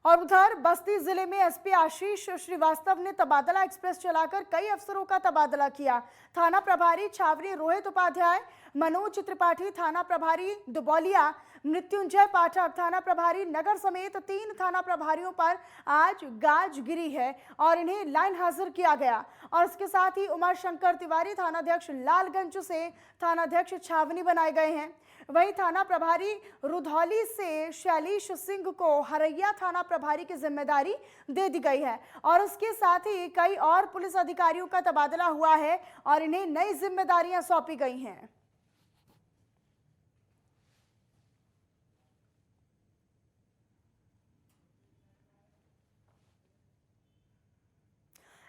और उधर बस्ती जिले में एसपी आशीष श्रीवास्तव ने तबादला एक्सप्रेस चलाकर कई अफसरों का तबादला किया। थाना प्रभारी छावनी रोहित उपाध्याय, मनोज त्रिपाठी थाना प्रभारी दुबौलिया, मृत्युंजय पाठक थाना प्रभारी नगर समेत 3 थाना प्रभारियों पर आज गाज गिरी है और इन्हें लाइन हाजिर किया गया। और इसके साथ ही उमा शंकर तिवारी थानाध्यक्ष लालगंज से थानाध्यक्ष छावनी बनाए गए हैं। वहीं थाना प्रभारी रुधौली से शैलेश सिंह को हरैया थाना प्रभारी की जिम्मेदारी दे दी गई है और उसके साथ ही कई और पुलिस अधिकारियों का तबादला हुआ है और इन्हें नई जिम्मेदारियां सौंपी गई हैं।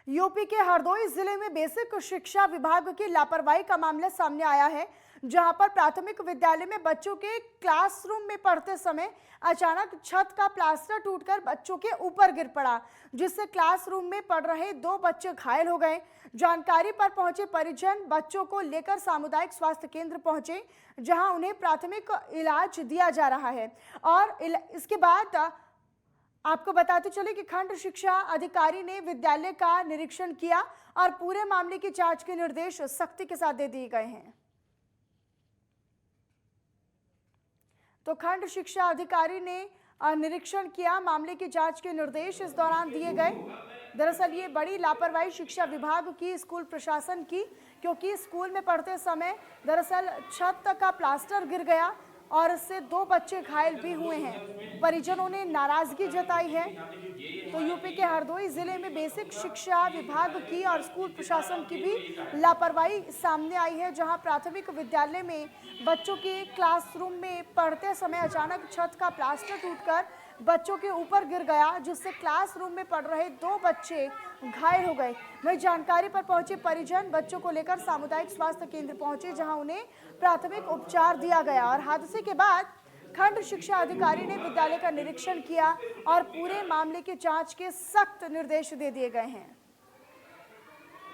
यूपी के हरदोई जिले में बेसिक शिक्षा विभाग की लापरवाही का मामला सामने आया है, जहां पर प्राथमिक विद्यालय में बच्चों के क्लासरूम में पढ़ते समय अचानक छत का प्लास्टर टूटकर बच्चों के ऊपर गिर पड़ा, जिससे क्लासरूम में पढ़ रहे 2 बच्चे घायल हो गए। जानकारी पर पहुंचे परिजन बच्चों को लेकर सामुदायिक स्वास्थ्य केंद्र पहुंचे, जहां उन्हें प्राथमिक इलाज दिया जा रहा है। और इसके बाद आपको बताते चले कि खंड शिक्षा अधिकारी ने विद्यालय का निरीक्षण किया और पूरे मामले की जांच के निर्देश सख्ती के साथ दे दिए गए हैं। तो खंड शिक्षा अधिकारी ने निरीक्षण किया, मामले की जांच के निर्देश इस दौरान दिए गए। दरअसल ये बड़ी लापरवाही शिक्षा विभाग की, स्कूल प्रशासन की, क्योंकि स्कूल में पढ़ते समय दरअसल छत का प्लास्टर गिर गया और इससे 2 बच्चे घायल भी हुए हैं। परिजनों ने नाराजगी जताई है। तो यूपी के हरदोई जिले में बेसिक शिक्षा विभाग की और स्कूल प्रशासन की भी लापरवाही सामने आई है, जहां प्राथमिक विद्यालय में बच्चों के क्लासरूम में पढ़ते समय अचानक छत का प्लास्टर टूटकर बच्चों के ऊपर गिर गया, जिससे क्लासरूम में पढ़ रहे 2 बच्चे घायल हो गए। वहीं जानकारी पर पहुंचे परिजन बच्चों को लेकर सामुदायिक स्वास्थ्य केंद्र पहुंचे, जहां उन्हें प्राथमिक उपचार दिया गया। और हादसे के बाद खंड शिक्षा अधिकारी ने विद्यालय का निरीक्षण किया और पूरे मामले की जांच के सख्त निर्देश दे दिए गए हैं।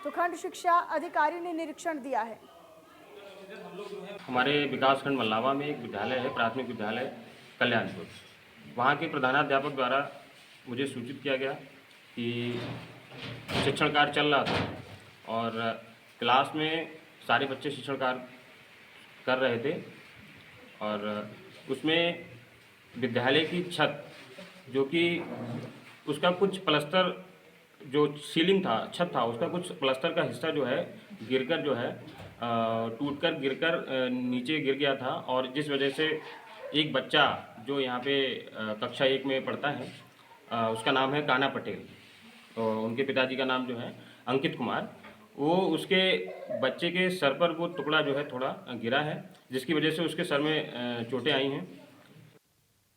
तो खंड शिक्षा अधिकारी ने निरीक्षण दिया है। हमारे विकासखंड मल्लावा में एक विद्यालय है, प्राथमिक विद्यालय कल्याणपुर। वहाँ के प्रधानाध्यापक द्वारा मुझे सूचित किया गया कि शिक्षण कार्य चल रहा था और क्लास में सारे बच्चे शिक्षण कार्य कर रहे थे और उसमें विद्यालय की छत, जो कि उसका कुछ प्लास्टर, जो सीलिंग था, छत था, उसका कुछ प्लास्टर का हिस्सा जो है गिरकर जो है टूटकर गिरकर नीचे गिर गया था। और जिस वजह से एक बच्चा जो यहाँ पे कक्षा 1 में पढ़ता है, उसका नाम है काना पटेल, तो उनके पिताजी का नाम जो है अंकित कुमार, वो उसके बच्चे के सर पर वो टुकड़ा जो है थोड़ा गिरा है, जिसकी वजह से उसके सर में चोटें आई हैं।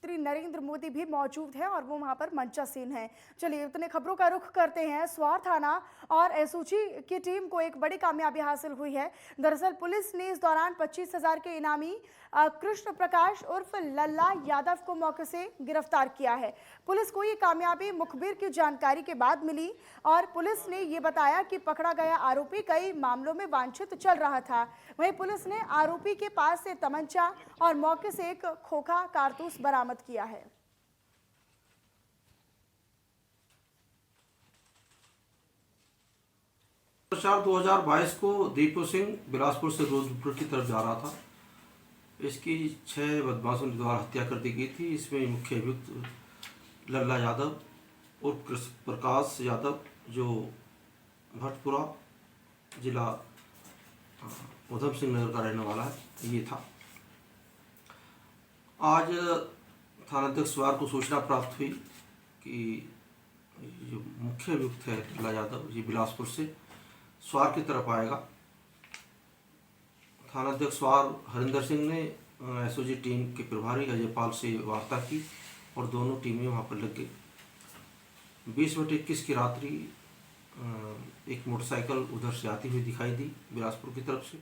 नरेंद्र मोदी भी मौजूद है और वो वहां पर मंचासीन है। चलिए इतने खबरों का रुख करते हैं। स्वार थाना और एसओजी की टीम को एक बड़ी कामयाबी हासिल हुई है। दरअसल पुलिस ने इस दौरान 25,000 के इनामी कृष्ण प्रकाश उर्फ लल्ला यादव को मौके से गिरफ्तार किया है। पुलिस को ये कामयाबी मुखबिर की जानकारी के बाद मिली और पुलिस ने ये बताया कि पकड़ा गया आरोपी कई मामलों में वांछित चल रहा था। वहीं पुलिस ने आरोपी के पास से तमंचा और मौके से एक खोखा कारतूस बरामद किया है। चार 2022 को दीपू सिंह बिलासपुर से रोजपुर की तरफ जा रहा था। इसकी 6 बदमाशों द्वारा हत्या कर दी गई थी। इसमें मुख्य अभियुक्त लल्ला यादव और प्रकाश यादव, जो भटपुरा जिला उधम सिंह नगर का रहने वाला है, ये था। आज थानाध्यक्ष स्वार को सूचना प्राप्त हुई कि जो मुख्य अभियुक्त है लल्ला यादव, ये बिलासपुर से स्वार की तरफ आएगा। थानाध्यक्ष स्वार हरिंदर सिंह ने एसओजी टीम के प्रभारी अजयपाल से वार्ता की और दोनों टीमें वहां पर लग गई। 20/21 की रात्रि एक मोटरसाइकिल उधर से आती हुई दिखाई दी बिलासपुर की तरफ से।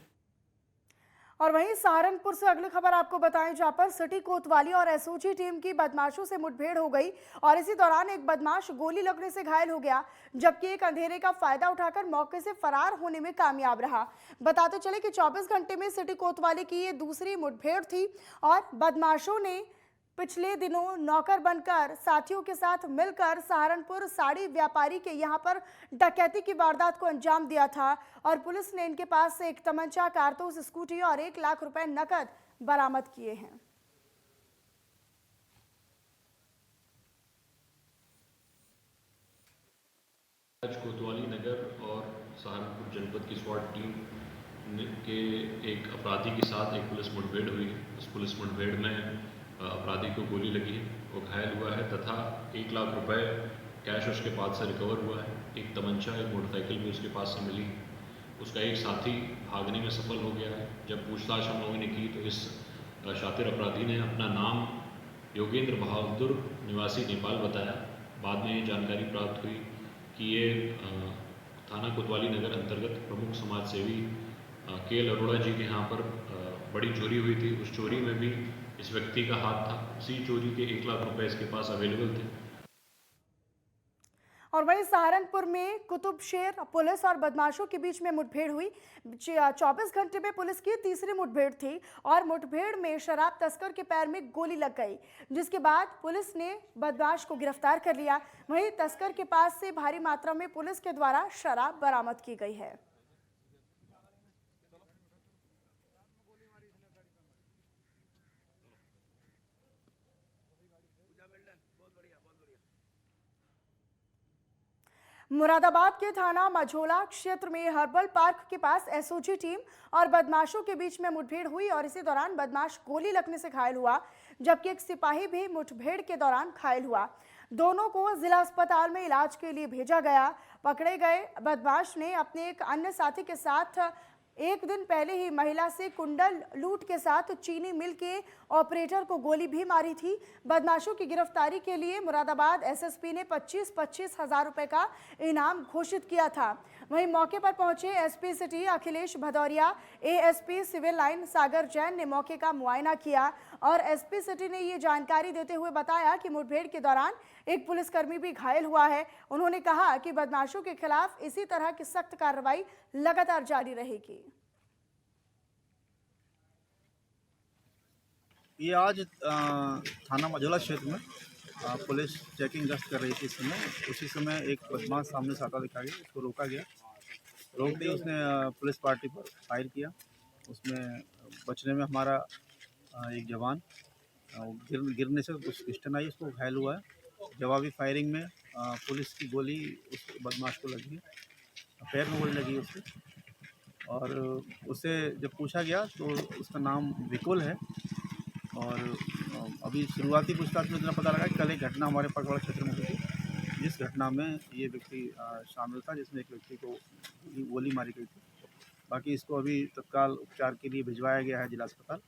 और वहीं सहारनपुर से अगली खबर आपको बताएं, जहां पर सिटी कोतवाली और एसओजी टीम की बदमाशों से मुठभेड़ हो गई और इसी दौरान एक बदमाश गोली लगने से घायल हो गया, जबकि एक अंधेरे का फायदा उठाकर मौके से फरार होने में कामयाब रहा। बताते चले कि 24 घंटे में सिटी कोतवाली की ये दूसरी मुठभेड़ थी और बदमाशों ने पिछले दिनों नौकर बनकर साथियों के साथ मिलकर सहारनपुर साड़ी व्यापारी के यहां पर डकैती की वारदात को अंजाम दिया था और पुलिस ने इनके पास से एक तमंचा, कारतूस, स्कूटी और 1 लाख रुपए नकद बरामद किए हैं। आज कोतवाली नगर और सहारनपुर जनपद की स्वाट टीम के एक अपराधी के साथ एक पुलिस मुठभेड़ हुई है। उस पुलिस मुठभेड़ में अपराधी को गोली लगी है, वो घायल हुआ है तथा 1 लाख रुपए कैश उसके पास से रिकवर हुआ है। एक तमंचा, एक मोटरसाइकिल भी उसके पास से मिली। उसका एक साथी भागने में सफल हो गया है। जब पूछताछ हम लोगों ने की तो इस शातिर अपराधी ने अपना नाम योगेंद्र बहादुर निवासी नेपाल बताया। बाद में ये जानकारी प्राप्त हुई कि ये थाना कोतवाली नगर अंतर्गत प्रमुख समाज सेवी के अरोड़ा जी के यहाँ पर बड़ी चोरी हुई थी। उस चोरी में भी इस व्यक्ति का हाथ था। उसी चोरी के 1 लाख रुपए इसके पास अवेलेबल थे। और वहीं सहारनपुर में कुतुबशेर पुलिस और बदमाशों के बीच में मुठभेड़ हुई। 24 घंटे में पुलिस की तीसरी मुठभेड़ थी और मुठभेड़ में शराब तस्कर के पैर में गोली लग गई, जिसके बाद पुलिस ने बदमाश को गिरफ्तार कर लिया। वहीं तस्कर के पास से भारी मात्रा में पुलिस के द्वारा शराब बरामद की गई है। मुरादाबाद के थाना मझोला क्षेत्र में हर्बल पार्क के पास एसओजी टीम और बदमाशों के बीच में मुठभेड़ हुई और इसी दौरान बदमाश गोली लगने से घायल हुआ, जबकि एक सिपाही भी मुठभेड़ के दौरान घायल हुआ। दोनों को जिला अस्पताल में इलाज के लिए भेजा गया। पकड़े गए बदमाश ने अपने एक अन्य साथी के साथ एक दिन पहले ही महिला से कुंडल लूट के साथ चीनी मिल के ऑपरेटर को गोली भी मारी थी। बदमाशों की गिरफ्तारी के लिए मुरादाबाद एसएसपी ने 25-25 हजार रुपए का इनाम घोषित किया था। वहीं मौके पर पहुंचे SP city Akhilesh Bhadauria, ASP civil line Sagar Jain ने मौके का मुआयना किया और एसपी सिटी ने ये जानकारी देते हुए बताया कि मुठभेड़ के दौरान एक पुलिसकर्मी भी घायल हुआ है। उन्होंने कहा कि बदमाशों के खिलाफ इसी तरह की सख्त कार्रवाई लगातार जारी रहेगी। ये आज थाना मझोला क्षेत्र में पुलिस चेकिंग गश्त कर रही थी। इस समय उसी समय एक बदमाश सामने से आता दिखा गया, उसको रोका गया। रोकते ही उसने पुलिस पार्टी पर फायर किया। उसमें बचने में हमारा एक जवान गिरने से कुछ पिस्टन आई, उसको घायल हुआ है। जवाबी फायरिंग में पुलिस की गोली उस बदमाश को लगी, पैर में गोली लगी उससे। और उससे जब पूछा गया तो उसका नाम विकुल है। और अभी शुरुआती पूछताछ में इतना पता लगा कि कल एक घटना हमारे पगवाड़ा क्षेत्र में हुई थी, जिस घटना में ये व्यक्ति शामिल था, जिसमें एक व्यक्ति को गोली मारी गई थी। बाकी इसको अभी तत्काल उपचार के लिए भिजवाया गया है जिला अस्पताल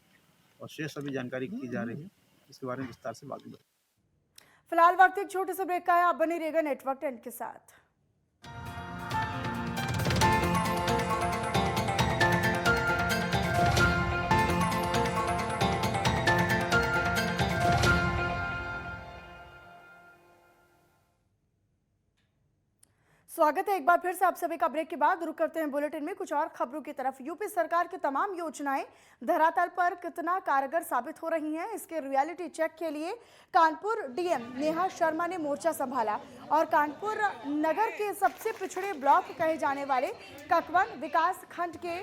और शेष अभी जानकारी की जा रही है। इसके बारे में विस्तार से बात। फिलहाल वक्त एक छोटे से ब्रेक का है। आप बने रहिएगा नेटवर्क 10 के साथ। स्वागत है एक बार फिर से आप सभी का। ब्रेक के बाद रुक करते हैं बुलेटिन में कुछ और खबरों की तरफ। यूपी सरकार की तमाम योजनाएं धरातल पर कितना कारगर साबित हो रही हैं, इसके रियलिटी चेक के लिए कानपुर डीएम नेहा शर्मा ने मोर्चा संभाला और कानपुर नगर के सबसे पिछड़े ब्लॉक कहे जाने वाले ककवन विकास खंड के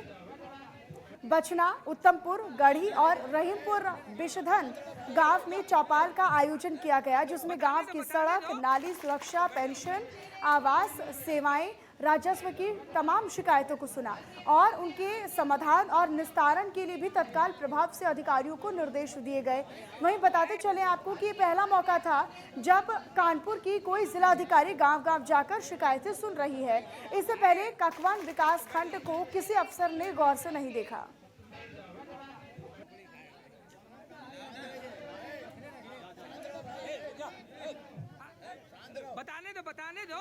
बचना, उत्तमपुर, गढ़ी और रहीमपुर विषधन गांव में चौपाल का आयोजन किया गया, जिसमें गांव की सड़क, नाली सुरक्षा, पेंशन, आवास सेवाएं, राजस्व की तमाम शिकायतों को सुना और उनके समाधान और निस्तारण के लिए भी तत्काल प्रभाव से अधिकारियों को निर्देश दिए गए। वहीं बताते चले आपको कि ये पहला मौका था जब कानपुर की कोई जिलाधिकारी गांव-गांव जाकर शिकायतें सुन रही है। इससे पहले ककवन विकास खंड को किसी अफसर ने गौर से नहीं देखा। बताने दो।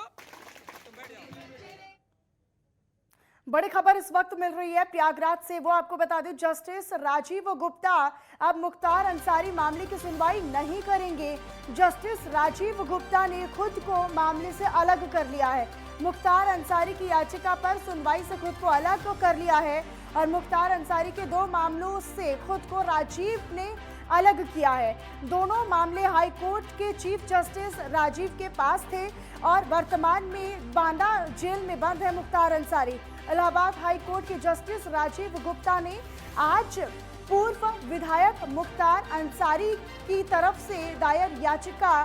बड़ी खबर इस वक्त मिल रही है प्रयागराज से, वो आपको बता दें। जस्टिस राजीव गुप्ता अब मुख्तार अंसारी मामले की सुनवाई नहीं करेंगे। जस्टिस राजीव गुप्ता ने खुद को मामले से अलग कर लिया है। मुख्तार अंसारी की याचिका पर सुनवाई से खुद को अलग कर लिया है और मुख्तार अंसारी के 2 मामलों से खुद को राजीव ने अलग किया है। दोनों मामले हाई कोर्ट के चीफ जस्टिस राजीव के पास थे और वर्तमान में बांदा जेल में बंद है मुख्तार अंसारी। इलाहाबाद हाई कोर्ट के जस्टिस राजीव गुप्ता ने आज पूर्व विधायक मुख्तार अंसारी की तरफ से दायर याचिका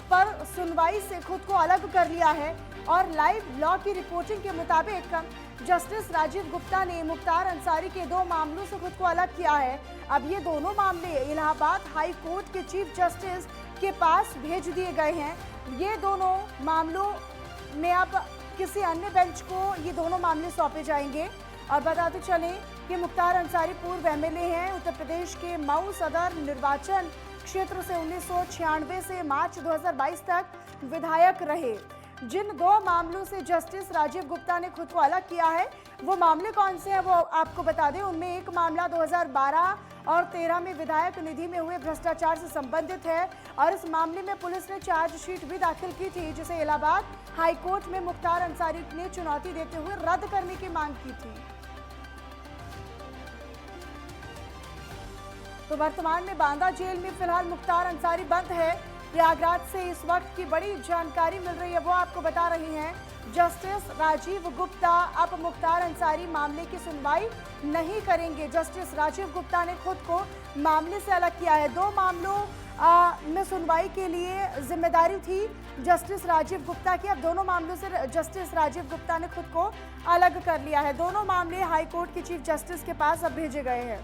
पर सुनवाई से खुद को अलग कर लिया है और लाइव लॉ की रिपोर्टिंग के मुताबिक जस्टिस राजीव गुप्ता ने मुख्तार अंसारी के 2 मामलों से खुद को अलग किया है। अब ये दोनों मामले इलाहाबाद हाई कोर्ट के चीफ जस्टिस के पास भेज दिए गए हैं। ये दोनों मामलों में अब किसी अन्य बेंच को ये दोनों मामले सौंपे जाएंगे। और बताते चलें कि मुख्तार अंसारी पूर्व एमएलए हैं। उत्तर प्रदेश के मऊ सदर निर्वाचन क्षेत्र से 1996 से मार्च 2022 तक विधायक रहे। जिन 2 मामलों से जस्टिस राजीव गुप्ता ने खुद को अलग किया है वो मामले कौन से हैं वो आपको बता दें। उनमें एक मामला 2012 और 13 में विधायक निधि में हुए भ्रष्टाचार से संबंधित है और इस मामले में पुलिस ने चार्जशीट भी दाखिल की थी, जिसे इलाहाबाद हाईकोर्ट में मुख्तार अंसारी ने चुनौती देते हुए रद्द करने की मांग की थी। तो वर्तमान में बांदा जेल में फिलहाल मुख्तार अंसारी बंद है। प्रयागराज से इस वक्त की बड़ी जानकारी मिल रही है वो आपको बता रही हैं। जस्टिस राजीव गुप्ता अब मुख्तार अंसारी मामले की सुनवाई नहीं करेंगे। जस्टिस राजीव गुप्ता ने खुद को मामले से अलग किया है। 2 मामलों में सुनवाई के लिए जिम्मेदारी थी जस्टिस राजीव गुप्ता की। अब दोनों मामलों से जस्टिस राजीव गुप्ता ने खुद को अलग कर लिया है। दोनों मामले हाईकोर्ट के चीफ जस्टिस के पास अब भेजे गए हैं।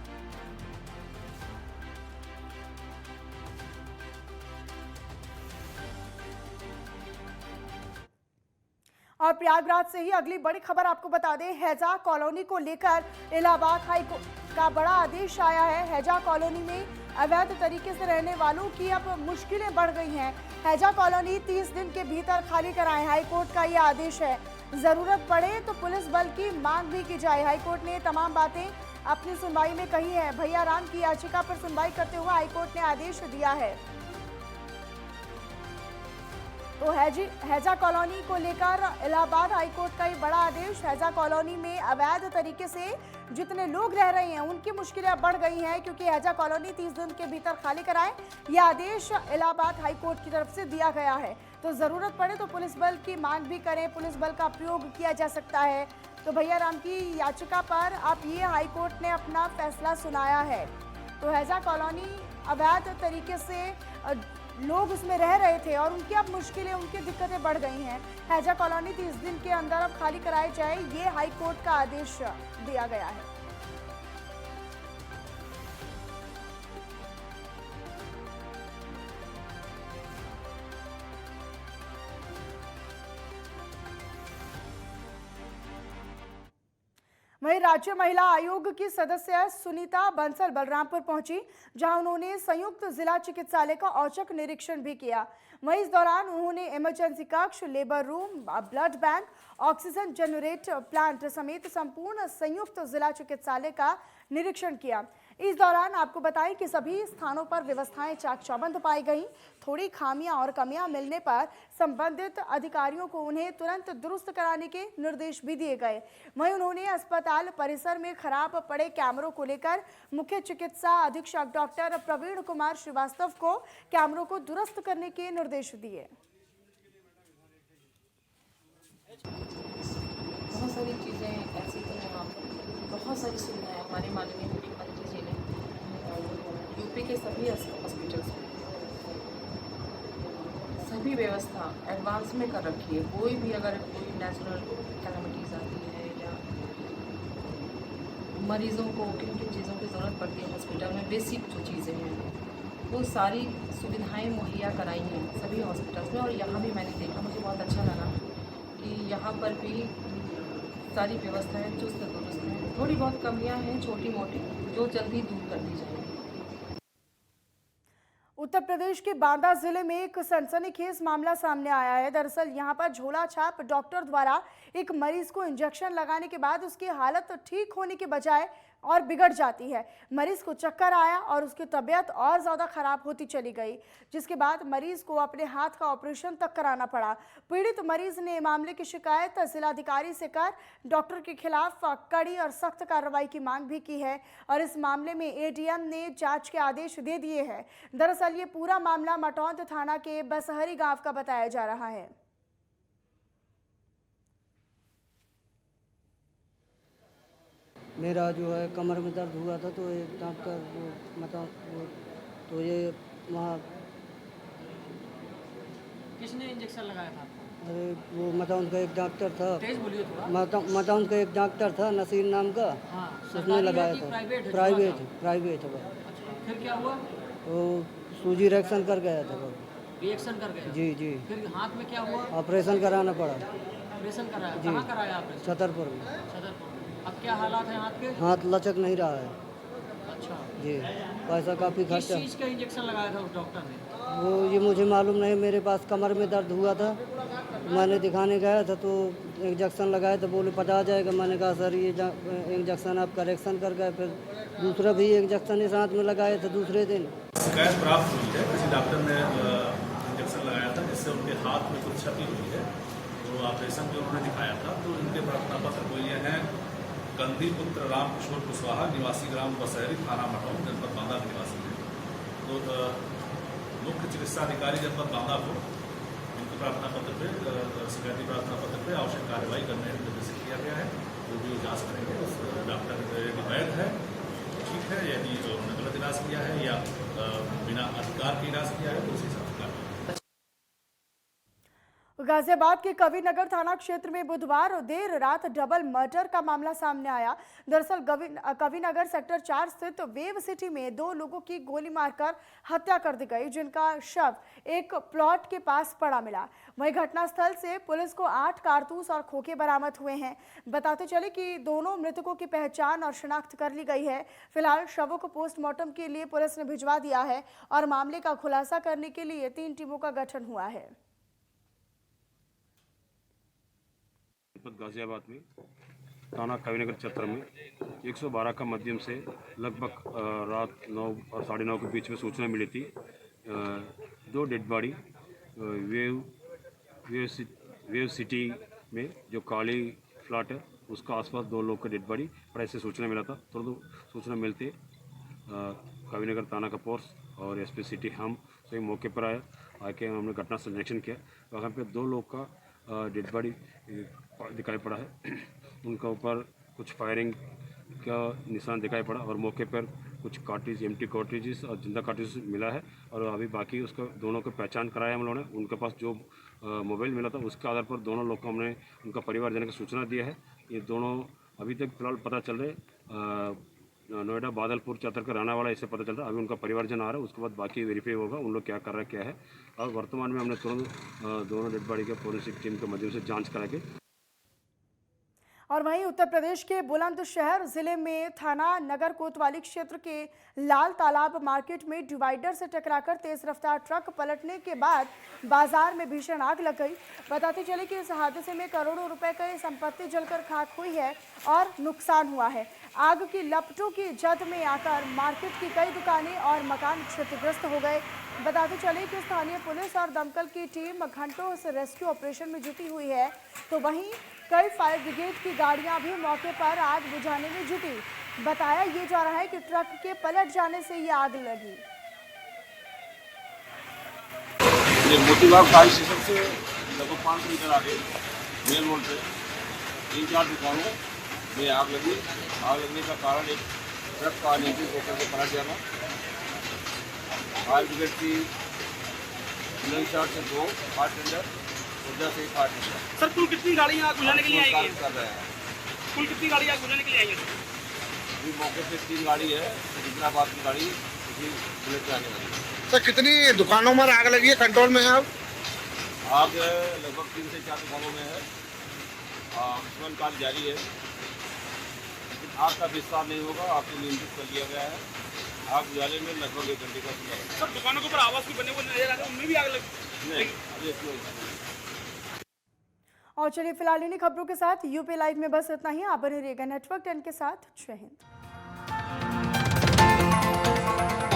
और प्रयागराज से ही अगली बड़ी खबर आपको बता दें। हैजा कॉलोनी को लेकर इलाहाबाद हाई कोर्ट का बड़ा आदेश आया है। हैजा कॉलोनी में अवैध तरीके से रहने वालों की अब मुश्किलें बढ़ गई हैं। हैजा कॉलोनी 30 दिन के भीतर खाली कराएं, हाई कोर्ट का यह आदेश है। जरूरत पड़े तो पुलिस बल की मांग भी की जाए। हाई कोर्ट ने तमाम बातें अपनी सुनवाई में कही है। भैया राम की याचिका पर सुनवाई करते हुए हाई कोर्ट ने आदेश दिया है। तो हैजा कॉलोनी को लेकर इलाहाबाद हाईकोर्ट का ये बड़ा आदेश। हैजा कॉलोनी में अवैध तरीके से जितने लोग रह रहे हैं उनकी मुश्किलें बढ़ गई हैं, क्योंकि हैजा कॉलोनी 30 दिन के भीतर खाली कराएं, यह आदेश इलाहाबाद हाईकोर्ट की तरफ से दिया गया है। तो ज़रूरत पड़े तो पुलिस बल की मांग भी करें, पुलिस बल का प्रयोग किया जा सकता है। तो भैया राम की याचिका पर अब ये हाईकोर्ट ने अपना फैसला सुनाया है। तो हैजा कॉलोनी अवैध तरीके से लोग उसमें रह रहे थे और उनकी अब मुश्किलें, उनकी दिक्कतें बढ़ गई हैं। हैजा कॉलोनी 30 दिन के अंदर अब खाली कराई जाए, ये हाई कोर्ट का आदेश दिया गया है। वहीं राज्य महिला आयोग की सदस्य सुनीता बंसल बलरामपुर पहुंची, जहां उन्होंने संयुक्त जिला चिकित्सालय का औचक निरीक्षण भी किया। वहीं इस दौरान उन्होंने इमरजेंसी कक्ष, labour room, blood bank, oxygen generator plant समेत संपूर्ण संयुक्त जिला चिकित्सालय का निरीक्षण किया। इस दौरान आपको बताएं कि सभी स्थानों पर व्यवस्थाएं चाक चौबंद पाई गई। थोड़ी खामियां और कमियां मिलने पर संबंधित अधिकारियों को उन्हें तुरंत दुरुस्त कराने के निर्देश भी दिए गए। वहीं उन्होंने अस्पताल परिसर में खराब पड़े कैमरों को लेकर मुख्य चिकित्सा अधीक्षक डॉक्टर प्रवीण कुमार श्रीवास्तव को कैमरों को दुरुस्त करने के निर्देश दिए। बहुत सारी चीज़ें ऐसी तो यहाँ पर बहुत सारी सुविधाएं हमारे माननीय मुख्यमंत्री जी ने यूपी के सभी हॉस्पिटल्स में सभी व्यवस्था एडवांस में कर रखी है। कोई भी अगर कोई नेचुरल कैलामिटीज़ आती है या मरीज़ों को किन किन चीज़ों की ज़रूरत पड़ती है हॉस्पिटल में, बेसिक जो चीज़ें हैं वो सारी सुविधाएं मुहैया कराई हैं सभी हॉस्पिटल्स में। और यहाँ भी मैंने देखा, मुझे बहुत अच्छा लगा कि यहाँ पर भी सारी व्यवस्थाएं चुस्त दुरुस्त हैं। थोड़ी बहुत कमियां हैं छोटी मोटी, जो जल्दी दूर कर दी जाएगी। उत्तर प्रदेश के बांदा जिले में एक सनसनीखेज मामला सामने आया है। दरअसल यहां पर झोला छाप डॉक्टर द्वारा एक मरीज को इंजेक्शन लगाने के बाद उसकी हालत ठीक होने के बजाय और बिगड़ जाती है। मरीज को चक्कर आया और उसकी तबीयत और ज़्यादा खराब होती चली गई, जिसके बाद मरीज को अपने हाथ का ऑपरेशन तक कराना पड़ा। पीड़ित मरीज ने मामले की शिकायत जिलाधिकारी से कर डॉक्टर के खिलाफ कड़ी और सख्त कार्रवाई की मांग भी की है और इस मामले में एडीएम ने जांच के आदेश दे दिए हैं। दरअसल ये पूरा मामला मटौंद थाना के बसहरी गांव का बताया जा रहा है। मेरा जो है कमर में दर्द हुआ था, तो एक डॉक्टर तो ये वहाँ किसने इंजेक्शन लगाया था? अरे वो मटौंद का एक डॉक्टर था, तेज बोलिए थोड़ा। मटौंद का एक डॉक्टर था नसीर नाम का, हाँ, उसने लगाया था। प्राइवेट है वो। अच्छा, फिर क्या हुआ? वो सूजी रिएक्शन कर गया था वो। रिएक्शन कर गया? जी जी। फिर हाथ में क्या हुआ? ऑपरेशन कराना पड़ा। ऑपरेशन कराया? जी। कहाँ कराया ऑपरेशन? छतरपुर में। छतरपुर। अब क्या हालात है हाथ के? हाथ लचक नहीं रहा है। अच्छा जी, पैसा काफ़ी किस खर्चा। चीज़ का इंजेक्शन लगाया था उस डॉक्टर ने? वो ये मुझे मालूम नहीं, मेरे पास कमर में दर्द हुआ था, मैंने दिखाने गया था तो इंजेक्शन लगाया तो बोले 50 जाएगा। मैंने कहा सर ये इंजेक्शन आप करेक्शन कर गए। फिर दूसरा भी इंजेक्शन इस हाथ में लगाया था दूसरे दिन। शिकायत प्राप्त हुई है, किसी डॉक्टर ने इंजेक्शन लगाया था जिससे उनके हाथ में कुछ क्षति हुई है, तो ऑपरेशन जो उन्होंने दिखाया था। तो इनके प्रार्थना पत्र को ये हैं कंधी पुत्र राम किशोर कुशवाहा, निवासी ग्राम बसहरी, थाना मटौंद, जनपद बांदा के निवासी है। तो मुख्य चिकित्सा अधिकारी जनपद बांदा को इनके प्रार्थना पत्र पे, शिकायती प्रार्थना पत्र पे आवश्यक कार्रवाई करने निर्देशित किया गया है। जो भी जांच करेंगे उस डॉक्टर यदि वैध है ठीक है, यदि उन्होंने गलत इलाज किया है या बिना अधिकार के इलाज किया है तो उसी हिसाब से कार्रवाई। गाजियाबाद के कविनगर थाना क्षेत्र में बुधवार देर रात डबल मर्डर का मामला सामने आया। दरअसल कविनगर सेक्टर 4 स्थित वेव सिटी में 2 लोगों की गोली मारकर हत्या कर दी गई, जिनका शव एक प्लॉट के पास पड़ा मिला। वहीं घटनास्थल से पुलिस को 8 कारतूस और खोखे बरामद हुए हैं। बताते चले कि दोनों मृतकों की पहचान और शिनाख्त कर ली गई है। फिलहाल शवों को पोस्टमार्टम के लिए पुलिस ने भिजवा दिया है और मामले का खुलासा करने के लिए 3 टीमों का गठन हुआ है। गाजियाबाद में थाना कविनगर क्षेत्र में 112 का माध्यम से लगभग रात 9 और 9:30 के बीच में सूचना मिली थी। 2 डेड बॉडी वेव सिटी में जो काली फ्लैट है उसका आसपास 2 लोग का डेड बॉडी पर ऐसे सूचना मिला था। तुरंत सूचना मिलते कविनगर थाना का फोर्स और एसपी सिटी हम सभी मौके पर आके हमने घटना से निरीक्षण किया। वहाँ पे 2 लोग का डेड बॉडी दिखाई पड़ा है। उनका ऊपर कुछ फायरिंग का निशान दिखाई पड़ा और मौके पर कुछ कार्ट्रिज, एम्प्टी कार्ट्रिजेस और जिंदा कार्ट्रिज मिला है। और अभी बाकी उसका दोनों को पहचान कराया हम लोगों ने। उनके पास जो मोबाइल मिला था उसके आधार पर दोनों लोग को हमने उनका परिवारजन को सूचना दिया है। ये दोनों अभी तक फिलहाल पता चल रहे नोएडा बादलपुर चतर का रहने वाला, ऐसे पता चल रहा है। अभी उनका परिवारजन आ रहा है, उसके बाद बाकी वेरीफाई होगा उन लोग क्या कर रहा है क्या है। और वर्तमान में हमने तुरंत दोनों डेड बॉडी के फोरेंसिक टीम के माध्यम से जांच करा के। और वहीं उत्तर प्रदेश के बुलंदशहर जिले में थाना नगर कोतवाली क्षेत्र के लाल तालाब मार्केट में डिवाइडर से टकराकर तेज रफ्तार ट्रक पलटने के बाद बाजार में भीषण आग लग गई। बताते चले कि इस हादसे में करोड़ों रुपए की संपत्ति जलकर खाक हुई है और नुकसान हुआ है। आग की लपटों की जद में आकर मार्केट की कई दुकानें और मकान क्षतिग्रस्त हो गए। बताते चले कि स्थानीय पुलिस और दमकल की टीम घंटों से रेस्क्यू ऑपरेशन में जुटी हुई है, तो वहीं कई फायर ब्रिगेड की गाड़ियां भी मौके पर आग बुझाने में जुटी। बताया ये जा रहा है कि ट्रक के पलट जाने से ये आग लगी। मोतीबाग फायर स्टेशन से लगभग 500 मीटर आगे मेन रोड पे 3-4 दुकानों में आग लगी। आग लगने का कारण एक ट्रक का अनियंत्रित होकर के पलट जाना। फायर ब्रिगेड की से 2 फायर टेंडर से ही फायर टेंडर। सर कुल कितनी गाड़ियाँ आग बुझाने के लिए आई हैं? कर रहे हैं। कुल कितनी गाड़ी आग बुझाने के लिए आई है? अभी मौके पे 3 गाड़ी है, हैदराबाद की गाड़ी इसी बुलेट पे आने वाली है। सर कितनी दुकानों में आग लगी है, कंट्रोल में है अब? आग लगभग 3 से 4 दुकानों में है। दुश्मन कार्य जारी है, लेकिन आग का विस्तार नहीं होगा। आग को नियंत्रित कर लिया गया है। आग बुझाने में लगभग 1 घंटे का समय है। सब दुकानों के ऊपर आवास भी बने हुए नजर आ रहे हैं, उनमें भी आग लगी? नहीं, अभी इसमें। और चलिए फिलहाल इन्हीं खबरों के साथ यूपी लाइव में बस इतना ही। आप बने रहिएगा नेटवर्क 10 के साथ। जय हिंद। है।